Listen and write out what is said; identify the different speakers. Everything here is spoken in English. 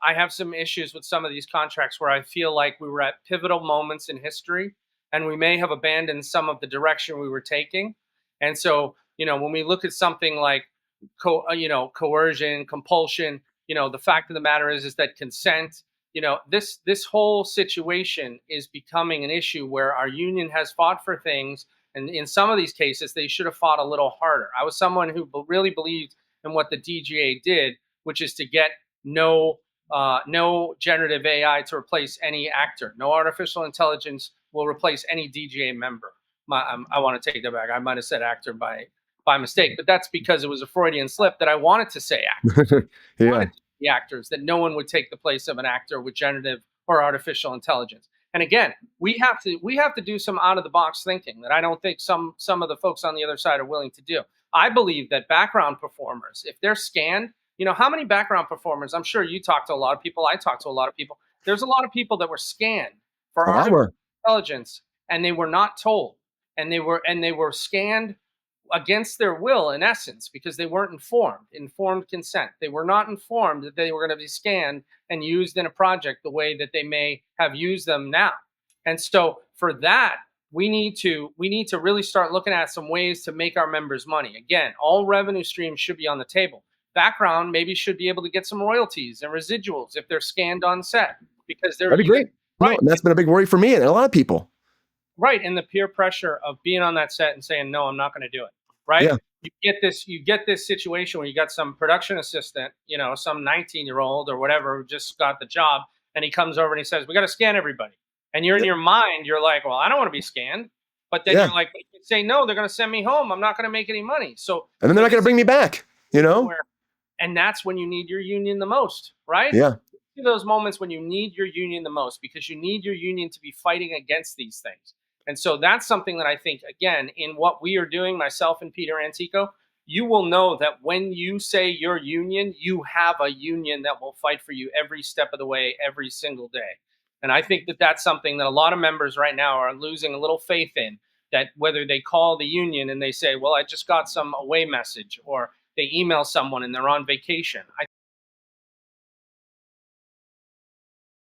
Speaker 1: I have some issues with some of these contracts where I feel like we were at pivotal moments in history and we may have abandoned some of the direction we were taking. And so, when we look at something like coercion, compulsion, the fact of the matter is that consent, this whole situation is becoming an issue where our union has fought for things, and in some of these cases they should have fought a little harder. I was someone who really believed in what the DGA did, which is to get no generative AI to replace any actor. No artificial intelligence will replace any DGA member. I want to take that back. I might have said actor by mistake, but that's because it was a Freudian slip that I wanted to say actor.
Speaker 2: Yeah.
Speaker 1: The actors, that no one would take the place of an actor with generative or artificial intelligence. And again, we have to do some out of the box thinking that I don't think some of the folks on the other side are willing to do. I believe that background performers, if they're scanned, how many background performers? I'm sure you talk to a lot of people. I talk to a lot of people. There's a lot of people that were scanned for artificial intelligence, and they were not told, and they were scanned against their will, in essence, because they weren't informed consent. They were not informed that they were going to be scanned and used in a project the way that they may have used them now. And so for that, we need to really start looking at some ways to make our members money. Again, all revenue streams should be on the table. Background maybe should be able to get some royalties and residuals if they're scanned on set, because
Speaker 2: that'd be great. Right. No, and that's been a big worry for me and a lot of people.
Speaker 1: Right. And the peer pressure of being on that set and saying, no, I'm not going to do it. Right.
Speaker 2: Yeah.
Speaker 1: You get this situation where you got some production assistant, some 19-year-old or whatever who just got the job, and he comes over and he says, we got to scan everybody. And you're in your mind, you're like, well, I don't want to be scanned. But then you're like, you say, no, they're going to send me home. I'm not going to make any money. So,
Speaker 2: and then they're not going to bring me back,
Speaker 1: And that's when you need your union the most, right?
Speaker 2: Yeah.
Speaker 1: Those moments when you need your union the most, because you need your union to be fighting against these things. And so that's something that I think, again, in what we are doing, myself and Peter Antico, you will know that when you say your union, you have a union that will fight for you every step of the way, every single day. And I think that that's something that a lot of members right now are losing a little faith in, that whether they call the union and they say, well, I just got some away message, or they email someone and they're on vacation. I